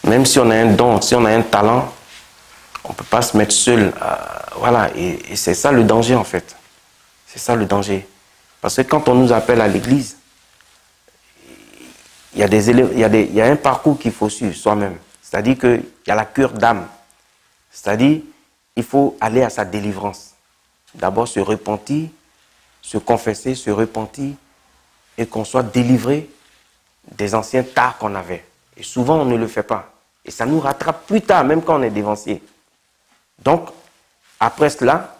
Même si on a un don, si on a un talent, on ne peut pas se mettre seul. Voilà, et c'est ça le danger en fait. C'est ça le danger. Parce que quand on nous appelle à l'église, il y a un parcours qu'il faut suivre soi-même. C'est-à-dire qu'il y a la cure d'âme. C'est-à-dire il faut aller à sa délivrance. D'abord se repentir, se confesser, se repentir et qu'on soit délivré des anciens tares qu'on avait. Et souvent on ne le fait pas. Et ça nous rattrape plus tard, même quand on est dévancié. Donc, après cela,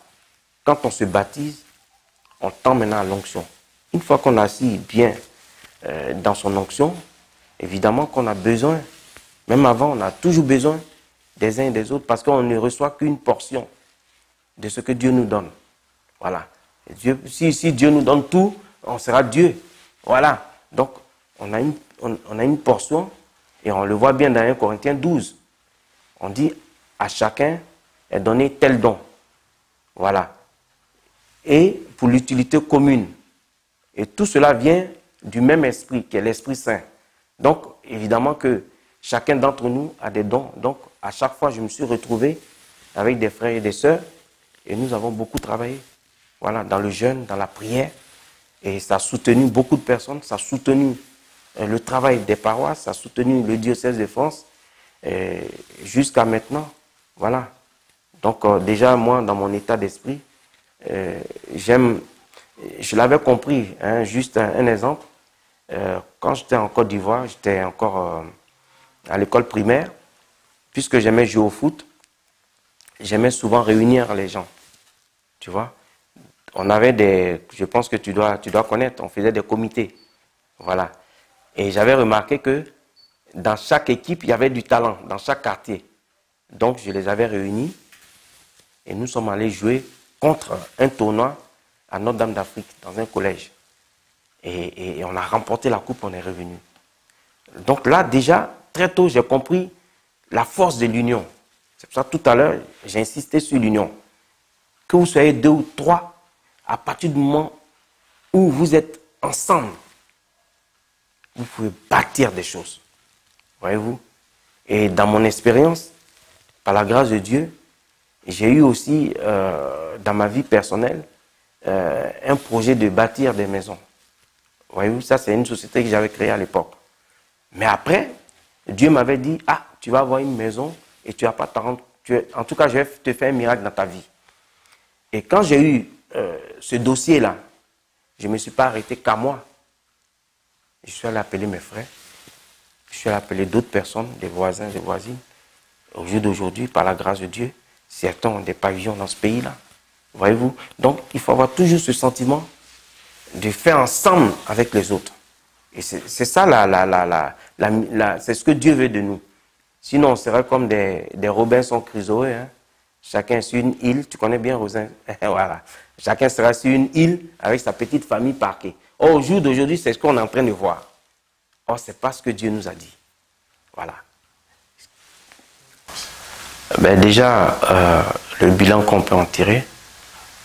quand on se baptise, on tend maintenant à l'onction. Une fois qu'on a assis bien dans son onction, évidemment qu'on a besoin, même avant, on a toujours besoin des uns et des autres parce qu'on ne reçoit qu'une portion de ce que Dieu nous donne. Voilà. Et Dieu, si Dieu nous donne tout, on sera Dieu. Voilà. Donc, on a une portion et on le voit bien dans 1 Corinthiens 12. On dit à chacun est donné tel don. Voilà. Et pour l'utilité commune. Et tout cela vient du même esprit, qui est l'Esprit Saint. Donc, évidemment que chacun d'entre nous a des dons. Donc, à chaque fois, je me suis retrouvé avec des frères et des sœurs. Et nous avons beaucoup travaillé. Voilà, dans le jeûne, dans la prière. Et ça a soutenu beaucoup de personnes. Ça a soutenu le travail des paroisses. Ça a soutenu le diocèse de France. Jusqu'à maintenant. Voilà. Donc, déjà, moi, dans mon état d'esprit, je l'avais compris, hein, juste un exemple. Quand j'étais en Côte d'Ivoire, j'étais encore à l'école primaire, puisque j'aimais jouer au foot, j'aimais souvent réunir les gens, tu vois. On avait je pense que tu dois connaître, on faisait des comités, voilà. Et j'avais remarqué que dans chaque équipe, il y avait du talent, dans chaque quartier. Donc, je les avais réunis et nous sommes allés jouer contre un tournoi à Notre-Dame d'Afrique, dans un collège. Et on a remporté la coupe, on est revenu. Donc là, déjà, très tôt, j'ai compris la force de l'union. C'est pour ça que tout à l'heure, j'ai insisté sur l'union. Que vous soyez 2 ou 3, à partir du moment où vous êtes ensemble, vous pouvez bâtir des choses. Voyez-vous? Et dans mon expérience, par la grâce de Dieu, j'ai eu aussi, dans ma vie personnelle, un projet de bâtir des maisons. Voyez-vous, ça c'est une société que j'avais créée à l'époque. Mais après, Dieu m'avait dit, ah, tu vas avoir une maison et tu vas pas t'en rendre. En tout cas, je vais te faire un miracle dans ta vie. Et quand j'ai eu ce dossier-là, je ne me suis pas arrêté qu'à moi. Je suis allé appeler mes frères. Je suis allé appeler d'autres personnes, des voisins, des voisines. Au jour d'aujourd'hui, par la grâce de Dieu, certains ont des pavillons dans ce pays-là. Voyez-vous? Donc, il faut avoir toujours ce sentiment de faire ensemble avec les autres. Et c'est ça, c'est ce que Dieu veut de nous. Sinon, on serait comme des Robinson Crusoe. Hein? Chacun sur une île. Tu connais bien Rosin? Voilà. Chacun sera sur une île avec sa petite famille parquée. Or, au jour d'aujourd'hui, c'est ce qu'on est en train de voir. Or, ce n'est pas ce que Dieu nous a dit. Voilà. Ben déjà, le bilan qu'on peut en tirer,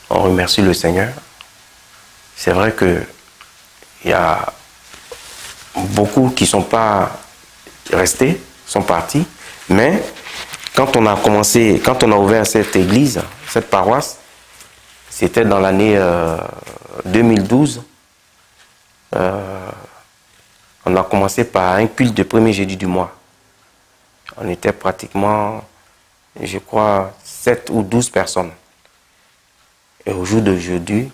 on remercie le Seigneur. C'est vrai qu'il y a beaucoup qui ne sont pas restés, sont partis, mais quand on a commencé, quand on a ouvert cette église, cette paroisse, c'était dans l'année 2012. On a commencé par un culte de premier jeudi du mois. On était pratiquement, je crois, 7 ou 12 personnes. Et au jour d'aujourd'hui,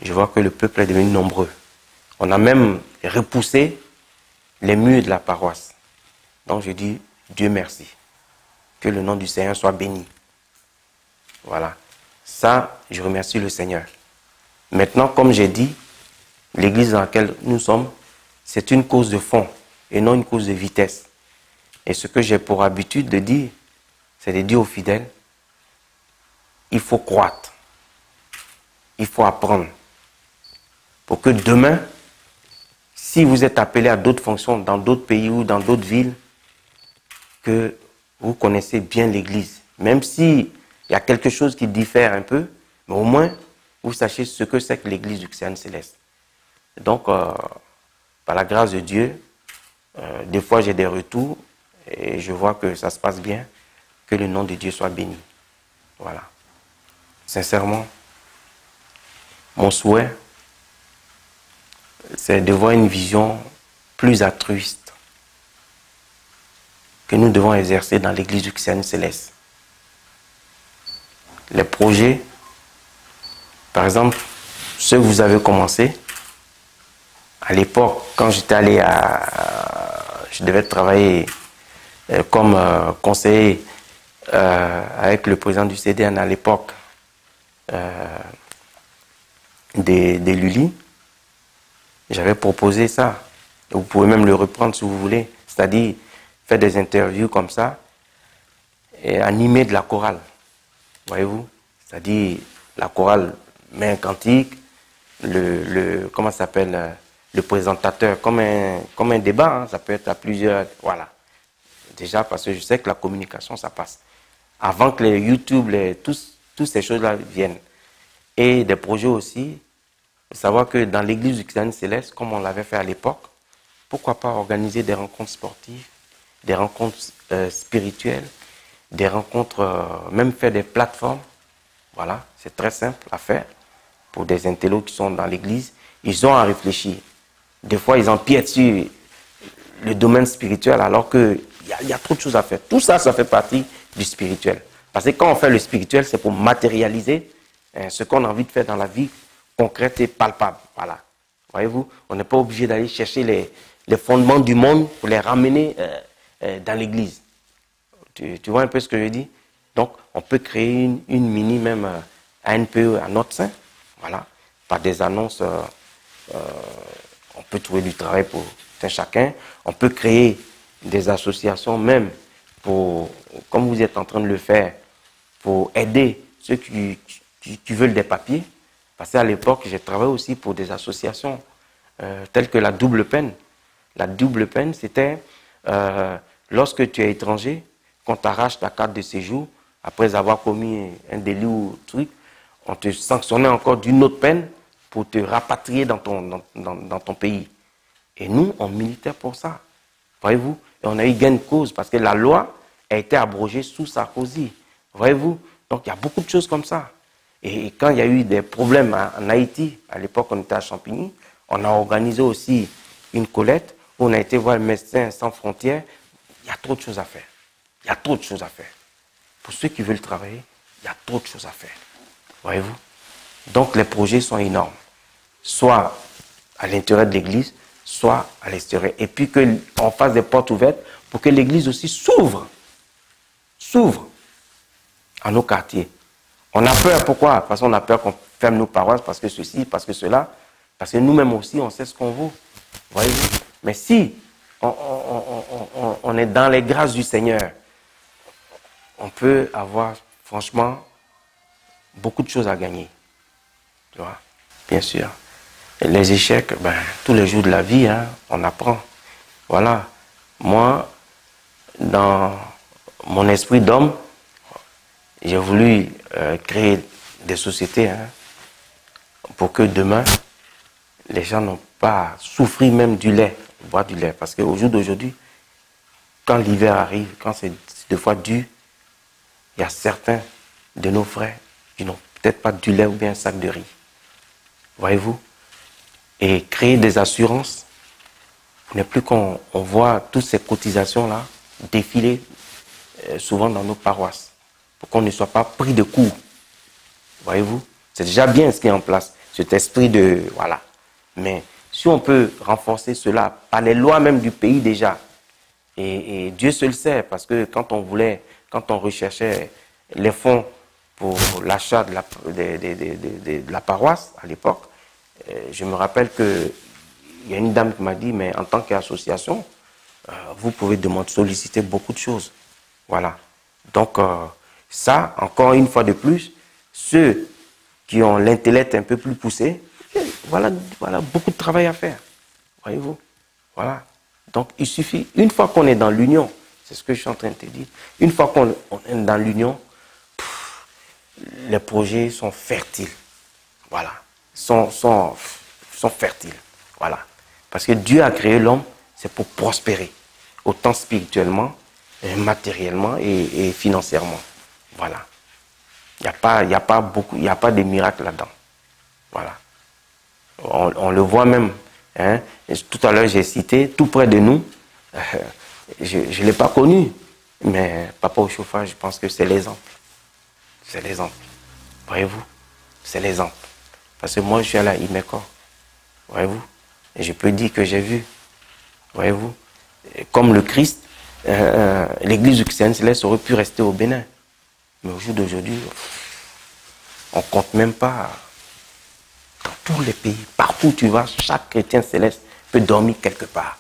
je vois que le peuple est devenu nombreux. On a même repoussé les murs de la paroisse. Donc je dis, Dieu merci. Que le nom du Seigneur soit béni. Voilà. Ça, je remercie le Seigneur. Maintenant, comme j'ai dit, l'église dans laquelle nous sommes, c'est une cause de fond et non une cause de vitesse. Et ce que j'ai pour habitude de dire, c'est de dire aux fidèles, il faut croître. Il faut apprendre. Pour que demain, si vous êtes appelé à d'autres fonctions dans d'autres pays ou dans d'autres villes, que vous connaissez bien l'Église. Même s'il y a quelque chose qui diffère un peu, mais au moins, vous sachez ce que c'est que l'Église du Christian Céleste. Donc, par la grâce de Dieu, des fois j'ai des retours et je vois que ça se passe bien, que le nom de Dieu soit béni. Voilà. Sincèrement, mon souhait, c'est de voir une vision plus altruiste que nous devons exercer dans l'Église du Christian Céleste. Les projets, par exemple, ceux que vous avez commencé, à l'époque, quand j'étais allé je devais travailler comme conseiller avec le président du CDN à l'époque des Luli. J'avais proposé ça. Vous pouvez même le reprendre si vous voulez. C'est-à-dire faire des interviews comme ça et animer de la chorale. Voyez-vous? C'est-à-dire la chorale met un cantique, comment ça s'appelle, le présentateur, comme un débat, hein, ça peut être à plusieurs, voilà. Déjà parce que je sais que la communication, ça passe. Avant que les YouTube, toutes ces choses-là viennent. Et des projets aussi, savoir que dans l'église du Christian Céleste, comme on l'avait fait à l'époque, pourquoi pas organiser des rencontres sportives, des rencontres spirituelles, des rencontres, même faire des plateformes. Voilà, c'est très simple à faire pour des intellos qui sont dans l'église. Ils ont à réfléchir. Des fois, ils empiètent sur le domaine spirituel alors qu'il y a trop de choses à faire. Tout ça, ça fait partie du spirituel. Parce que quand on fait le spirituel, c'est pour matérialiser ce qu'on a envie de faire dans la vie concrète et palpable. Voilà. Voyez-vous, on n'est pas obligé d'aller chercher les fondements du monde pour les ramener dans l'église. Tu vois un peu ce que je dis? Donc, on peut créer une mini, même ANPE à notre sein. Voilà. Par des annonces, on peut trouver du travail pour chacun. On peut créer des associations même pour, comme vous êtes en train de le faire, pour aider ceux qui veulent des papiers. Parce qu'à l'époque, j'ai travaillé aussi pour des associations telles que la double peine. La double peine, c'était lorsque tu es étranger, qu'on t'arrache ta carte de séjour, après avoir commis un délit ou truc, on te sanctionnait encore d'une autre peine pour te rapatrier dans ton pays. Et nous, on militait pour ça. Voyez-vous? Et on a eu gain de cause parce que la loi a été abrogée sous Sarkozy. Voyez-vous? Donc, il y a beaucoup de choses comme ça. Et quand il y a eu des problèmes en Haïti, à l'époque, on était à Champigny, on a organisé aussi une collecte où on a été voir le Médecins Sans Frontières. Il y a trop de choses à faire. Il y a trop de choses à faire. Pour ceux qui veulent travailler, il y a trop de choses à faire. Voyez-vous? Donc, les projets sont énormes. Soit à l'intérieur de l'église, soit à l'extérieur. Et puis qu'on fasse des portes ouvertes pour que l'église aussi s'ouvre à nos quartiers. On a peur, pourquoi? Parce qu'on a peur qu'on ferme nos paroisses, parce que ceci, parce que cela, parce que nous-mêmes aussi, on sait ce qu'on vaut. Voyez-vous? Mais si on est dans les grâces du Seigneur, on peut avoir, franchement, beaucoup de choses à gagner. Tu vois? Bien sûr. Et les échecs, tous les jours de la vie, hein, on apprend. Voilà. Moi, dans mon esprit d'homme, j'ai voulu créer des sociétés pour que demain, les gens n'ont pas à souffrir même du lait, boire du lait. Parce qu'au jour d'aujourd'hui, quand l'hiver arrive, quand c'est des fois dur, il y a certains de nos frères qui n'ont peut-être pas du lait ou bien un sac de riz. Voyez-vous? Et créer des assurances, il n'est plus qu'on voit toutes ces cotisations-là défiler souvent dans nos paroisses, pour qu'on ne soit pas pris de court. Voyez-vous? C'est déjà bien ce qui est en place, cet esprit de... Voilà. Mais si on peut renforcer cela par les lois même du pays déjà, et Dieu seul sait, parce que quand on recherchait les fonds pour l'achat de la paroisse à l'époque, je me rappelle qu'il y a une dame qui m'a dit, mais en tant qu'association, vous pouvez solliciter beaucoup de choses. Voilà. Donc, ça, encore une fois de plus, ceux qui ont l'intellect un peu plus poussé, voilà beaucoup de travail à faire. Voyez-vous? Voilà. Donc, il suffit, une fois qu'on est dans l'union, c'est ce que je suis en train de te dire, une fois qu'on est dans l'union, les projets sont fertiles. Voilà. Sont fertiles. Voilà. Parce que Dieu a créé l'homme, c'est pour prospérer. Autant spirituellement, matériellement et financièrement. Voilà. Il n'y a pas de miracle là-dedans. Voilà. On le voit même. Hein. Tout à l'heure, j'ai cité, tout près de nous, je ne l'ai pas connu, mais Papa au chauffage, je pense que c'est l'exemple. C'est l'exemple. Voyez-vous? C'est l'exemple. Parce que moi, je suis allé à Imeko. Voyez-vous? Et je peux dire que j'ai vu. Voyez-vous? Comme le Christ, l'église du Christian Céleste aurait pu rester au Bénin. Mais au jour d'aujourd'hui, on ne compte même pas. Dans tous les pays, partout où tu vas, chaque chrétien céleste peut dormir quelque part.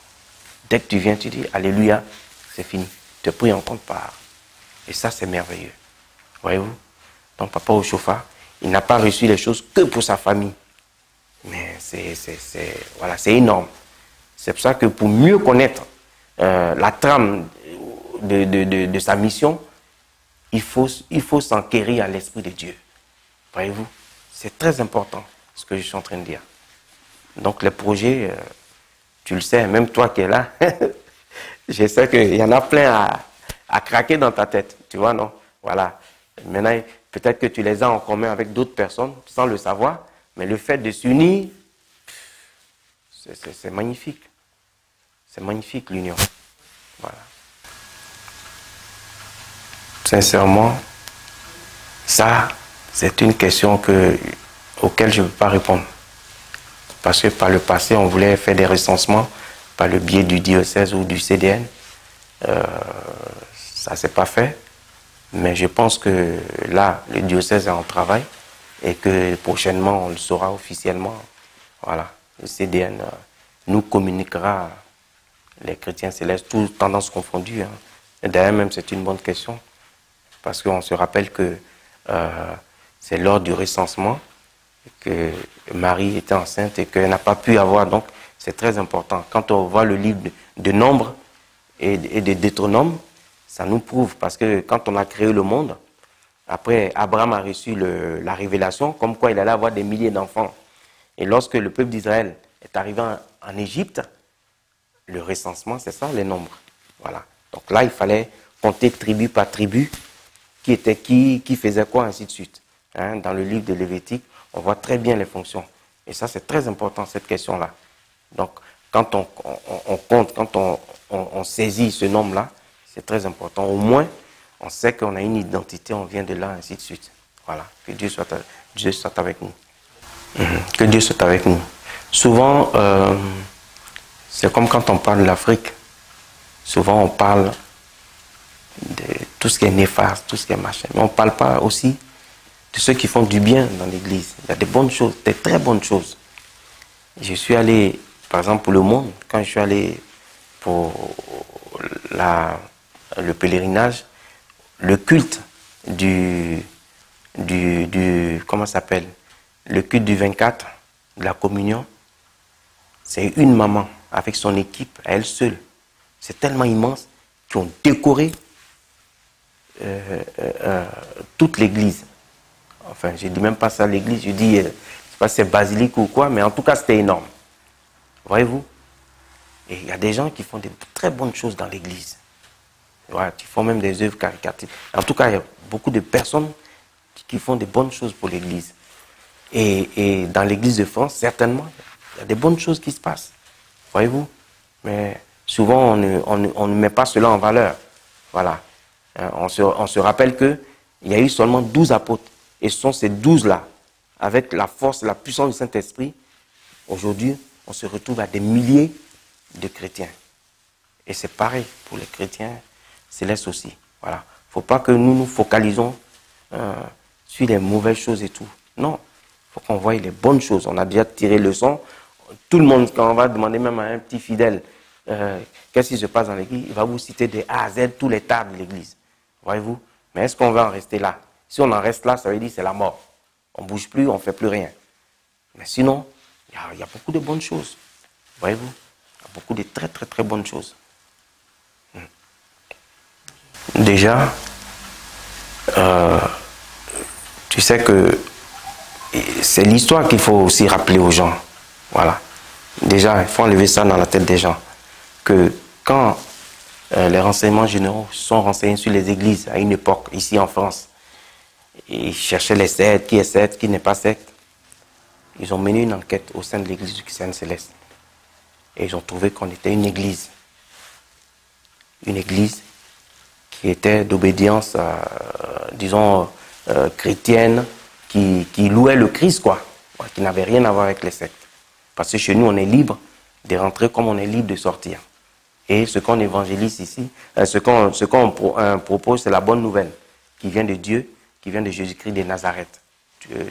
Dès que tu viens, tu dis Alléluia, c'est fini. Tu es pris en compte par. Et ça, c'est merveilleux. Voyez-vous? Donc, Papa au chauffard, il n'a pas reçu les choses que pour sa famille. Mais voilà, c'est énorme. C'est pour ça que pour mieux connaître la trame de sa mission, il faut s'enquérir à l'Esprit de Dieu. Voyez-vous? C'est très important ce que je suis en train de dire. Donc les projets, tu le sais, même toi qui es là, je sais qu'il y en a plein à craquer dans ta tête. Tu vois, non? Voilà. Maintenant, peut-être que tu les as en commun avec d'autres personnes sans le savoir, mais le fait de s'unir, c'est magnifique. C'est magnifique l'union. Voilà. Sincèrement, ça, c'est une question auquel je ne peux pas répondre. Parce que par le passé, on voulait faire des recensements par le biais du diocèse ou du CDN. Ça ne s'est pas fait. Mais je pense que là, le diocèse est en travail et que prochainement, on le saura officiellement. Voilà, le CDN nous communiquera les chrétiens célestes, toutes tendances confondues. Hein. Et d'ailleurs, même, c'est une bonne question. Parce qu'on se rappelle que c'est lors du recensement que Marie était enceinte et qu'elle n'a pas pu avoir. Donc, c'est très important. Quand on voit le livre de Nombres et de Deutéronome, ça nous prouve. Parce que quand on a créé le monde, après, Abraham a reçu la révélation, comme quoi il allait avoir des milliers d'enfants. Et lorsque le peuple d'Israël est arrivé en Égypte, le recensement, c'est ça, les nombres. Voilà. Donc là, il fallait compter tribu par tribu, qui était qui faisait quoi, ainsi de suite. Hein, dans le livre de Lévitique, on voit très bien les fonctions. Et ça, c'est très important, cette question-là. Donc, quand on compte, quand on saisit ce nombre-là, c'est très important. Au moins, on sait qu'on a une identité, on vient de là, ainsi de suite. Voilà. Que Dieu soit avec nous. Que Dieu soit avec nous. Souvent, c'est comme quand on parle de l'Afrique. Souvent, on parle de tout ce qui est néfaste, tout ce qui est machin. Mais on ne parle pas aussi de ceux qui font du bien dans l'Église. Il y a des bonnes choses, des très bonnes choses. Je suis allé, par exemple, pour le monde, quand je suis allé pour le pèlerinage, le culte comment ça s'appelle? Le culte du 24, de la communion, c'est une maman avec son équipe, à elle seule. C'est tellement immense qu'ils ont décoré toute l'église. Enfin, je ne dis même pas ça l'église, je dis, je ne sais pas si c'est basilique ou quoi, mais en tout cas, c'était énorme. Voyez-vous? Et il y a des gens qui font de très bonnes choses dans l'église. Voilà, qui font même des œuvres caritatives. En tout cas, il y a beaucoup de personnes qui font de bonnes choses pour l'église. Et dans l'église de France, certainement, il y a des bonnes choses qui se passent. Voyez-vous? Mais souvent, on ne met pas cela en valeur. Voilà. On se rappelle qu'il y a eu seulement 12 apôtres. Et ce sont ces 12-là, avec la force, la puissance du Saint-Esprit, aujourd'hui, on se retrouve à des milliers de chrétiens. Et c'est pareil pour les chrétiens célestes aussi. Voilà. Il ne faut pas que nous nous focalisons sur les mauvaises choses et tout. Non. Il faut qu'on voie les bonnes choses. On a déjà tiré le leçon. Tout le monde, quand on va demander même à un petit fidèle qu'est-ce qui se passe dans l'église, il va vous citer de A à Z tous les tas de l'église. Voyez-vous? Mais est-ce qu'on va en rester là? Si on en reste là, ça veut dire que c'est la mort. On ne bouge plus, on ne fait plus rien. Mais sinon, il y a beaucoup de bonnes choses. Voyez-vous? beaucoup de très très très bonnes choses. Déjà, tu sais que c'est l'histoire qu'il faut aussi rappeler aux gens. Voilà. Déjà, il faut enlever ça dans la tête des gens. Que quand les renseignements généraux sont renseignés sur les églises à une époque, ici en France, ils cherchaient les sectes, qui est secte, qui n'est pas secte. Ils ont mené une enquête au sein de l'église du Christ Céleste. Et ils ont trouvé qu'on était une église. Une église qui était d'obédience, disons, chrétienne, qui louait le Christ, quoi. Qui n'avait rien à voir avec les sectes. Parce que chez nous, on est libre de rentrer comme on est libre de sortir. Et ce qu'on évangélise ici, ce qu'on propose, c'est la bonne nouvelle qui vient de Dieu, qui vient de Jésus-Christ de Nazareth.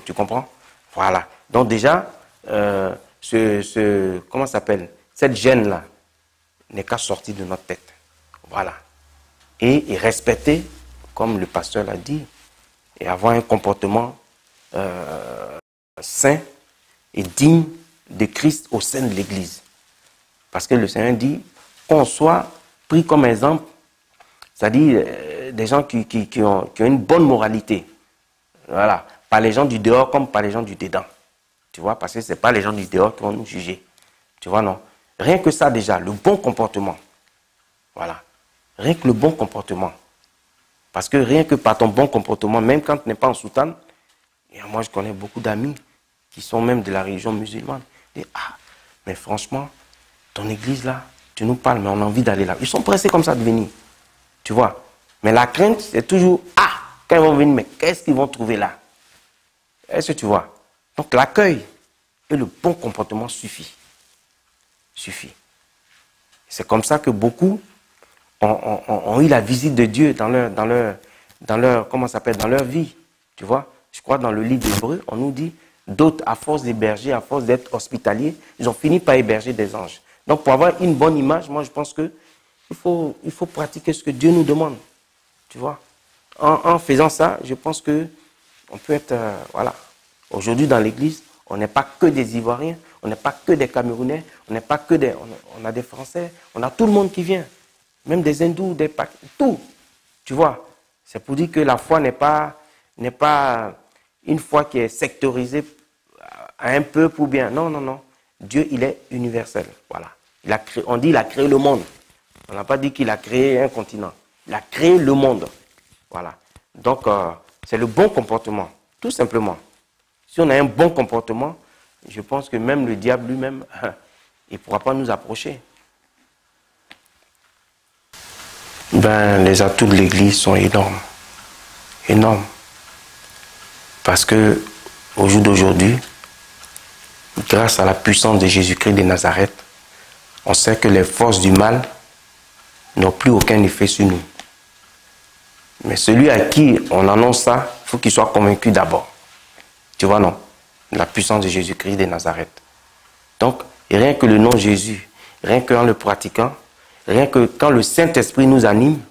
Tu comprends? Voilà. Donc déjà, comment ça s'appelle? Cette gêne-là n'est qu'à sortir de notre tête. Voilà. Et respecter, comme le pasteur l'a dit, et avoir un comportement saint et digne de Christ au sein de l'Église. Parce que le Seigneur dit qu'on soit pris comme exemple, c'est-à-dire des gens qui ont une bonne moralité. Voilà. Pas les gens du dehors comme pas les gens du dedans. Tu vois, parce que ce n'est pas les gens du dehors qui vont nous juger. Tu vois, non? Rien que ça déjà, le bon comportement. Voilà. Rien que le bon comportement. Parce que rien que par ton bon comportement, même quand tu n'es pas en soutane, et moi je connais beaucoup d'amis qui sont même de la religion musulmane. Ils disent, ah, mais franchement, ton église là, tu nous parles, mais on a envie d'aller là. Ils sont pressés comme ça de venir. Tu vois. Mais la crainte, c'est toujours, ah, quand ils vont venir, mais qu'est-ce qu'ils vont trouver là? Est-ce que tu vois? Donc l'accueil et le bon comportement suffit. Suffit. C'est comme ça que beaucoup ont eu la visite de Dieu dans leur comment ça s'appelle, dans leur vie. Tu vois? Je crois dans le livre d'Hébreux, on nous dit, d'autres, à force d'héberger, à force d'être hospitaliers, ils ont fini par héberger des anges. Donc pour avoir une bonne image, moi je pense que il faut pratiquer ce que Dieu nous demande. Tu vois? En faisant ça, je pense que on peut être, voilà. Aujourd'hui dans l'église, on n'est pas que des Ivoiriens, on n'est pas que des Camerounais, on n'est pas que des, on a des Français, on a tout le monde qui vient. Même des hindous, des tout. Tu vois? C'est pour dire que la foi n'est pas une foi qui est sectorisée à un peuple ou bien. Non, non, non. Dieu, il est universel. Voilà. On dit qu'il a créé le monde. On n'a pas dit qu'il a créé un continent. Il a créé le monde. Voilà. Donc, c'est le bon comportement. Tout simplement. Si on a un bon comportement, je pense que même le diable lui-même, il ne pourra pas nous approcher. Ben, les atouts de l'Église sont énormes. Énormes. Parce que, au jour d'aujourd'hui, grâce à la puissance de Jésus-Christ de Nazareth, on sait que les forces du mal n'ont plus aucun effet sur nous. Mais celui à qui on annonce ça, il faut qu'il soit convaincu d'abord. Tu vois, non? La puissance de Jésus-Christ de Nazareth. Donc, rien que le nom Jésus, rien qu'en le pratiquant, rien que quand le Saint-Esprit nous anime,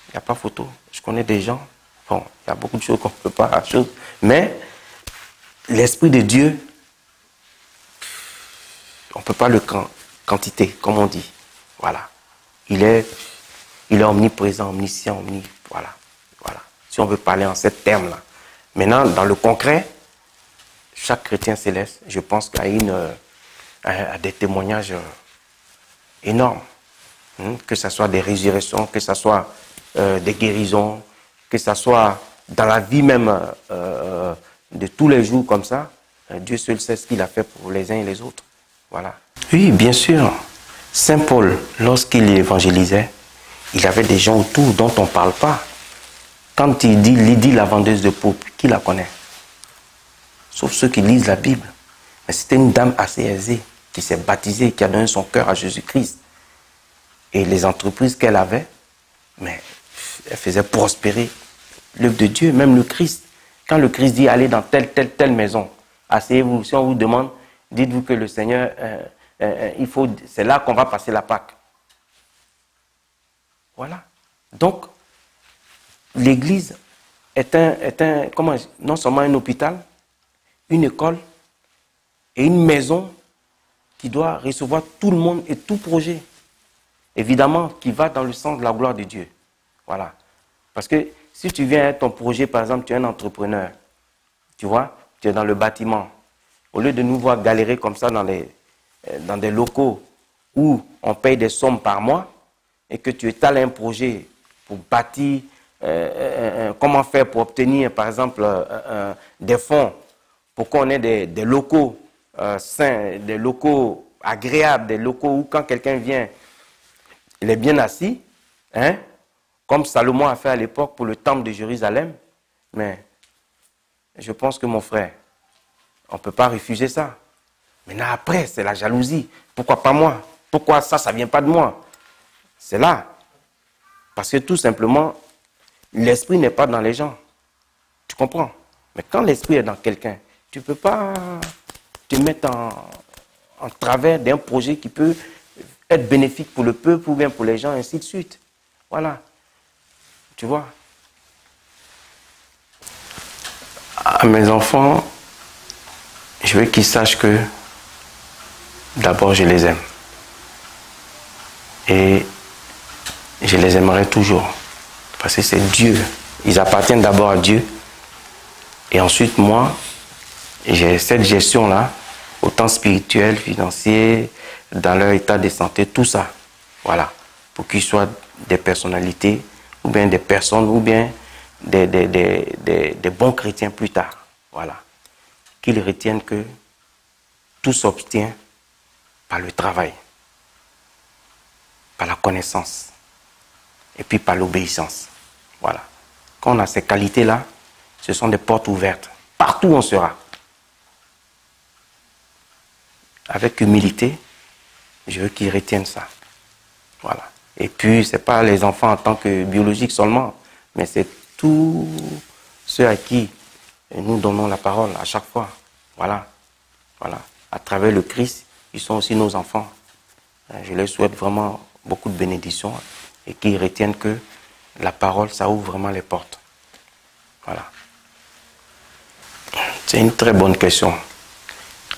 il n'y a pas photo. Je connais des gens, bon, il y a beaucoup de choses qu'on ne peut pas, mais l'Esprit de Dieu, on ne peut pas le quantité, comme on dit. Voilà. Il est omniprésent, omniscient, voilà. Voilà. Si on veut parler en ces termes-là. Maintenant, dans le concret, chaque chrétien céleste, je pense qu'il a des témoignages énormes. Que ce soit des résurrections, que ce soit des guérisons, que ce soit dans la vie même de tous les jours comme ça. Dieu seul sait ce qu'il a fait pour les uns et les autres. Voilà. Oui, bien sûr. Saint Paul, lorsqu'il évangélisait, il avait des gens autour dont on ne parle pas. Quand il dit Lydie, la vendeuse de peau, qui la connaît? Sauf ceux qui lisent la Bible. Mais c'était une dame assez aisée, qui s'est baptisée, qui a donné son cœur à Jésus-Christ. Et les entreprises qu'elle avait, mais elle faisait prospérer l'œuvre de Dieu, même le Christ. Quand le Christ dit allez dans telle maison, asseyez-vous. Si on vous demande, dites-vous que le Seigneur, c'est là qu'on va passer la Pâque. Voilà. Donc, l'Église est non seulement un hôpital, une école et une maison qui doit recevoir tout le monde et tout projet. Évidemment, qui va dans le sens de la gloire de Dieu. Voilà. Parce que si tu viens à ton projet, par exemple, tu es un entrepreneur, tu vois, tu es dans le bâtiment. Au lieu de nous voir galérer comme ça dans des locaux où on paye des sommes par mois et que tu étales un projet pour bâtir, comment faire pour obtenir, par exemple, des fonds pour qu'on ait des locaux sains, des locaux agréables, des locaux où quand quelqu'un vient, il est bien assis, hein, comme Salomon a fait à l'époque pour le temple de Jérusalem. Mais je pense que mon frère, on ne peut pas refuser ça. Maintenant après, c'est la jalousie. Pourquoi pas moi? Pourquoi ça ne vient pas de moi? C'est là. Parce que tout simplement, l'esprit n'est pas dans les gens. Tu comprends? Mais quand l'esprit est dans quelqu'un, tu ne peux pas te mettre en travers d'un projet qui peut être bénéfique pour le peuple ou bien pour les gens, ainsi de suite. Voilà. Tu vois? À mes enfants, je veux qu'ils sachent que d'abord je les aime. Et je les aimerai toujours. Parce que c'est Dieu. Ils appartiennent d'abord à Dieu. Et ensuite, moi, j'ai cette gestion-là, autant spirituelle, financière, dans leur état de santé, tout ça. Voilà. Pour qu'ils soient des personnalités, ou bien des personnes, ou bien des bons chrétiens plus tard. Voilà. Qu'ils retiennent que tout s'obtient par le travail, par la connaissance, et puis par l'obéissance. Voilà. Quand on a ces qualités-là, ce sont des portes ouvertes. Partout où on sera. Avec humilité, je veux qu'ils retiennent ça. Voilà. Et puis, ce n'est pas les enfants en tant que biologiques seulement, mais c'est tous ceux à qui nous donnons la parole à chaque fois. Voilà. Voilà. À travers le Christ, ils sont aussi nos enfants. Je leur souhaite vraiment beaucoup de bénédictions et qu'ils retiennent que la parole, ça ouvre vraiment les portes. Voilà. C'est une très bonne question.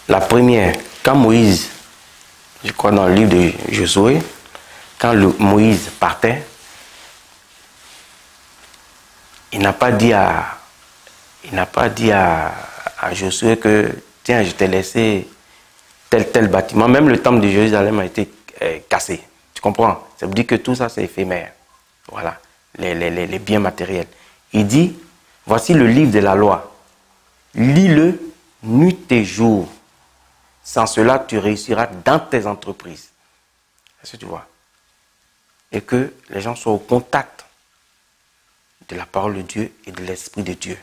La première, quand Moïse, je crois dans le livre de Josué, quand Moïse partait, il n'a pas dit à Josué que tiens, je t'ai laissé tel bâtiment. Même le temple de Jérusalem a été cassé. Tu comprends? Ça veut dire que tout ça, c'est éphémère. Voilà. Les biens matériels. Il dit, voici le livre de la loi. Lis-le nuit et jour. Sans cela, tu réussiras dans tes entreprises. Est-ce que tu vois? Et que les gens soient au contact de la parole de Dieu et de l'Esprit de Dieu.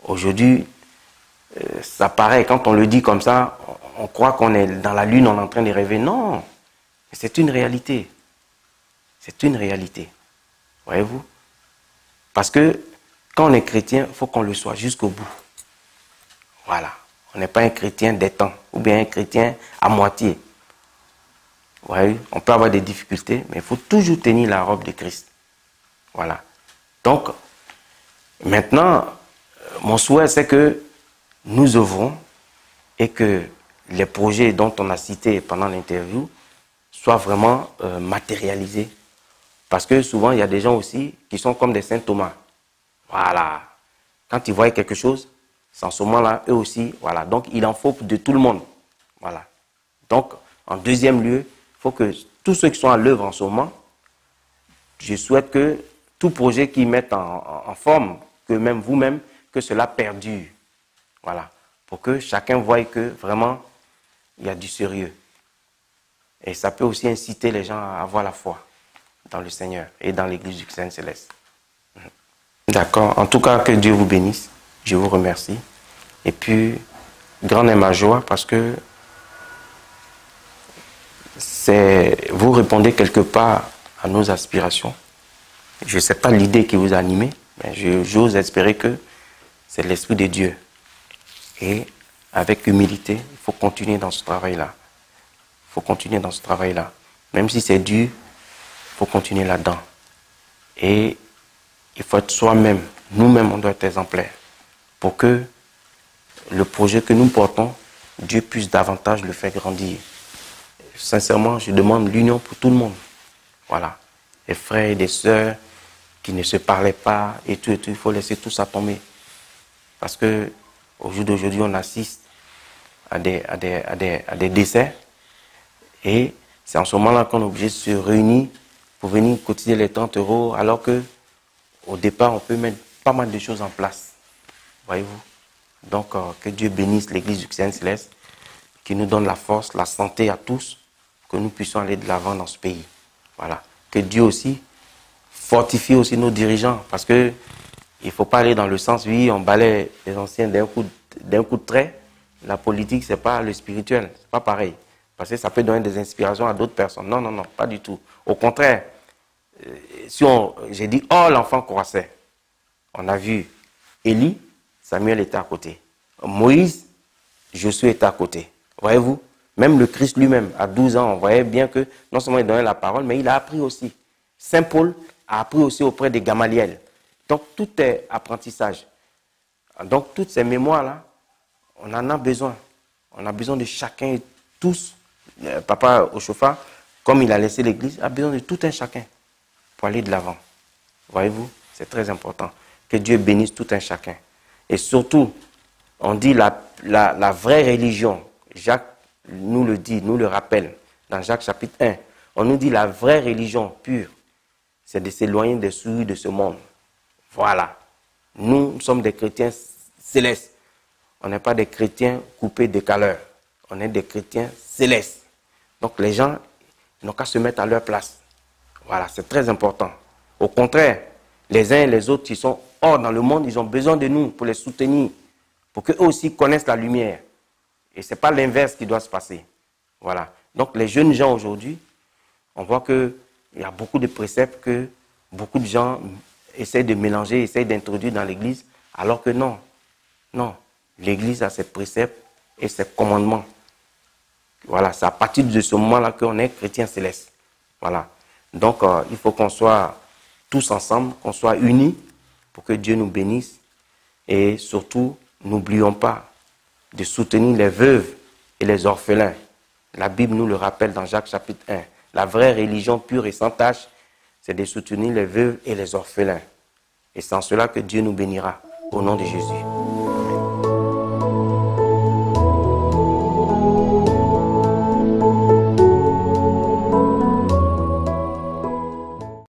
Aujourd'hui, ça paraît, quand on le dit comme ça, on croit qu'on est dans la lune, on est en train de rêver. Non, c'est une réalité. C'est une réalité. Voyez-vous? Parce que quand on est chrétien, il faut qu'on le soit jusqu'au bout. Voilà. On n'est pas un chrétien des temps, ou bien un chrétien à moitié. Vous voyez, on peut avoir des difficultés, mais il faut toujours tenir la robe de Christ. Voilà. Donc, maintenant, mon souhait, c'est que nous œuvrons et que les projets dont on a cité pendant l'interview soient vraiment matérialisés. Parce que souvent, il y a des gens aussi qui sont comme des saint Thomas. Voilà. Quand ils voient quelque chose, c'est en ce moment-là, eux aussi, voilà. Donc, il en faut de tout le monde. Voilà. Donc, en deuxième lieu, il faut que tous ceux qui sont à l'œuvre en ce moment, je souhaite que tout projet qu'ils mettent en forme, que même vous-même, que cela perdure. Voilà. Pour que chacun voie que vraiment, il y a du sérieux. Et ça peut aussi inciter les gens à avoir la foi dans le Seigneur et dans l'Église du Saint Céleste. D'accord. En tout cas, que Dieu vous bénisse. Je vous remercie. Et puis, grande est ma joie parce que vous répondez quelque part à nos aspirations. Je ne sais pas l'idée qui vous a animé, mais j'ose espérer que c'est l'Esprit de Dieu. Et avec humilité, il faut continuer dans ce travail-là. Il faut continuer dans ce travail-là. Même si c'est dur, il faut continuer là-dedans. Et il faut être soi-même. Nous-mêmes, on doit être exemplaires. Pour que le projet que nous portons, Dieu puisse davantage le faire grandir. sincèrement, je demande l'union pour tout le monde. Voilà. Des frères et des sœurs qui ne se parlaient pas et tout, il faut laisser tout ça tomber. Parce que au jour d'aujourd'hui, on assiste à des décès et c'est en ce moment-là qu'on est obligé de se réunir pour venir cotiser les 30 € alors que au départ, on peut mettre pas mal de choses en place. Voyez-vous? Donc, que Dieu bénisse l'Église du Christ Céleste, qui nous donne la force, la santé à tous, que nous puissions aller de l'avant dans ce pays. Voilà. Que Dieu aussi fortifie aussi nos dirigeants, parce que il ne faut pas aller dans le sens, oui, on balaie les anciens d'un coup de trait. La politique, ce n'est pas le spirituel, c'est pas pareil. Parce que ça peut donner des inspirations à d'autres personnes. Non, non, non, pas du tout. Au contraire, si j'ai dit, oh, l'enfant croissait. On a vu Élie, Samuel était à côté. Moïse, Josué était à côté. Voyez-vous, même le Christ lui-même, à 12 ans, on voyait bien que non seulement il donnait la parole, mais il a appris aussi. Saint Paul a appris aussi auprès de Gamaliel. Donc, tout est apprentissage. Donc, toutes ces mémoires-là, on en a besoin. On a besoin de chacun et tous. Papa Oshofa, comme il a laissé l'église, a besoin de tout un chacun pour aller de l'avant. Voyez-vous, c'est très important. Que Dieu bénisse tout un chacun. Et surtout, on dit la vraie religion. Jacques nous le dit, nous le rappelle dans Jacques chapitre 1. On nous dit la vraie religion pure, c'est de s'éloigner des souilles de ce monde. Voilà. Nous sommes des chrétiens célestes. On n'est pas des chrétiens coupés de caleur. On est des chrétiens célestes. Donc les gens n'ont qu'à se mettre à leur place. Voilà, c'est très important. Au contraire, les uns et les autres qui sont hors dans le monde, ils ont besoin de nous pour les soutenir, pour qu'eux aussi connaissent la lumière. Et ce n'est pas l'inverse qui doit se passer. Voilà. Donc les jeunes gens aujourd'hui, on voit qu'il y a beaucoup de préceptes que beaucoup de gens essayent de mélanger, essayent d'introduire dans l'Église, alors que non. Non. L'Église a ses préceptes et ses commandements. Voilà, c'est à partir de ce moment-là qu'on est chrétien céleste. Voilà. Donc, il faut qu'on soit tous ensemble, qu'on soit unis pour que Dieu nous bénisse. Et surtout, n'oublions pas de soutenir les veuves et les orphelins. La Bible nous le rappelle dans Jacques chapitre 1. La vraie religion pure et sans tache, c'est de soutenir les veuves et les orphelins. Et c'est en cela que Dieu nous bénira. Au nom de Jésus.